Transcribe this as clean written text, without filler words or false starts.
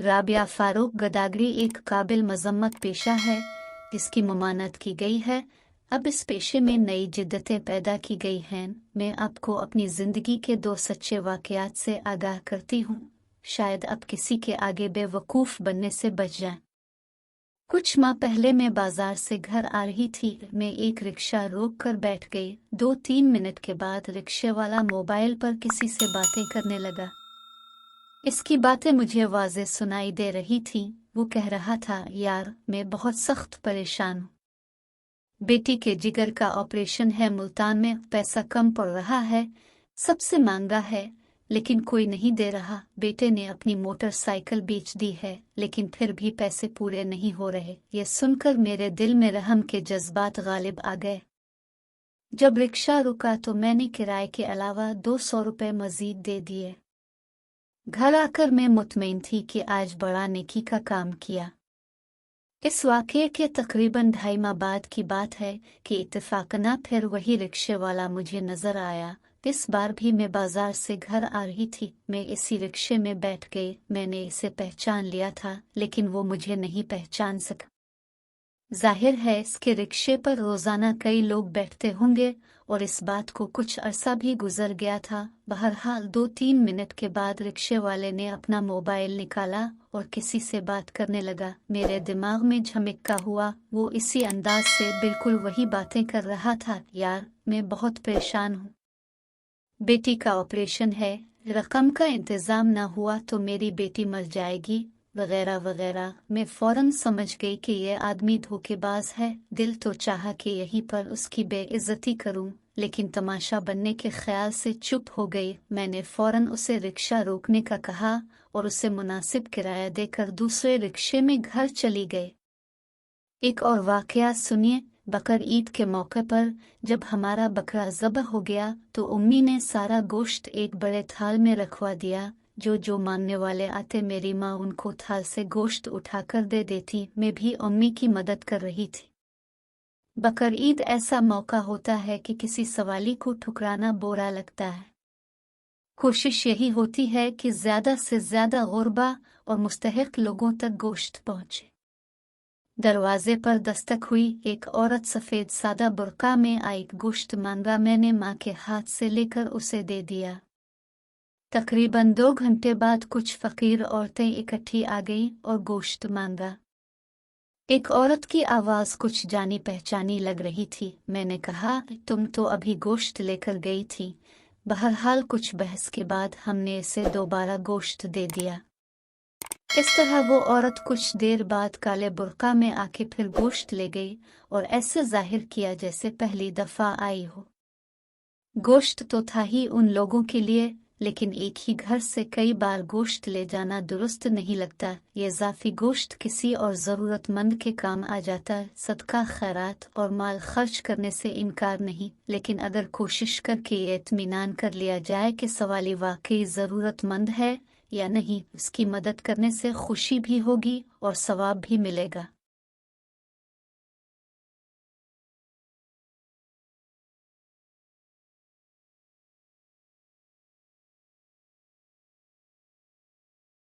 राबिया फारूक गदागरी एक काबिल मजम्मत पेशा है जिसकी ममानत की गई है। अब इस पेशे में नई जिद्दतें पैदा की गई हैं। मैं आपको अपनी ज़िंदगी के 2 सच्चे वाक़यात से आगाह करती हूँ, शायद अब किसी के आगे बेवकूफ़ बनने से बच जाएं। कुछ माह पहले मैं बाजार से घर आ रही थी। मैं एक रिक्शा रोक कर बैठ गई। 2-3 मिनट के बाद रिक्शे वाला मोबाइल पर किसी से बातें करने लगा। इसकी बातें मुझे वाज़े सुनाई दे रही थी। वो कह रहा था, यार मैं बहुत सख्त परेशान हूँ। बेटी के जिगर का ऑपरेशन है, मुल्तान में पैसा कम पड़ रहा है, सबसे महंगा है, लेकिन कोई नहीं दे रहा। बेटे ने अपनी मोटरसाइकिल बेच दी है, लेकिन फिर भी पैसे पूरे नहीं हो रहे। ये सुनकर मेरे दिल में रहम के जज्बात गालिब आ गए। जब रिक्शा रुका तो मैंने किराए के अलावा 200 रुपये मजीद दे दिए। घर आकर मैं मुतमईन थी कि आज बड़ा नेकी का काम किया। इस वाक़ये के तकरीबन 2.5 माह बाद की बात है कि इत्तेफाकना फिर वही रिक्शे वाला मुझे नज़र आया। इस बार भी मैं बाजार से घर आ रही थी। मैं इसी रिक्शे में बैठ गई। मैंने इसे पहचान लिया था, लेकिन वो मुझे नहीं पहचान सका। जाहिर है इसके रिक्शे पर रोज़ाना कई लोग बैठते होंगे और इस बात को कुछ अरसा भी गुजर गया था। बहरहाल 2-3 मिनट के बाद रिक्शे वाले ने अपना मोबाइल निकाला और किसी से बात करने लगा। मेरे दिमाग में झमक्का हुआ। वो इसी अंदाज से बिल्कुल वही बातें कर रहा था, यार मैं बहुत परेशान हूँ, बेटी का ऑपरेशन है, रकम का इंतज़ाम ना हुआ तो मेरी बेटी मर जाएगी, वगैरह वगैरह। मैं फौरन समझ गई कि यह आदमी धोखेबाज है। दिल तो चाहा कि यहीं पर उसकी बेइज्जती करूं, लेकिन तमाशा बनने के ख्याल से चुप हो गई। मैंने फौरन उसे रिक्शा रोकने का कहा और उसे मुनासिब किराया देकर दूसरे रिक्शे में घर चली गई। एक और वाकया सुनिए। बकर ईद के मौके पर जब हमारा बकरा ज़बह हो गया तो उम्मी ने सारा गोश्त एक बड़े थाल में रखवा दिया। जो मानने वाले आते मेरी माँ उनको थाल से गोश्त उठाकर दे देती। मैं भी उम्मी की मदद कर रही थी। बकर ईद ऐसा मौका होता है कि किसी सवाली को ठुकराना बुरा लगता है। कोशिश यही होती है कि ज़्यादा से ज़्यादा गुरबा और मुस्तहिक लोगों तक गोश्त पहुँचे। दरवाजे पर दस्तक हुई। एक औरत सफ़ेद सादा बुर्का में आई। गोश्त मांगा। मैंने माँ के हाथ से लेकर उसे दे दिया। तकरीबन 2 घंटे बाद कुछ फ़कीर औरतें इकट्ठी आ गईं और गोश्त मांगा। एक औरत की आवाज़ कुछ जानी पहचानी लग रही थी। मैंने कहा, तुम तो अभी गोश्त लेकर गई थी। बहरहाल कुछ बहस के बाद हमने इसे दोबारा गोश्त दे दिया। इस तरह वो औरत कुछ देर बाद काले बुर्का में आके फिर गोश्त ले गई और ऐसे जाहिर किया जैसे पहली दफ़ा आई हो। गोश्त तो था ही उन लोगों के लिए, लेकिन एक ही घर से कई बार गोश्त ले जाना दुरुस्त नहीं लगता। ये इज़ाफ़ी गोश्त किसी और ज़रूरतमंद के काम आ जाता। सदका खैरात और माल खर्च करने से इनकार नहीं, लेकिन अगर कोशिश करके ये इत्मीनान कर लिया जाए कि सवाली वाकई ज़रूरतमंद है या नहीं, उसकी मदद करने से खुशी भी होगी और सवाब भी मिलेगा।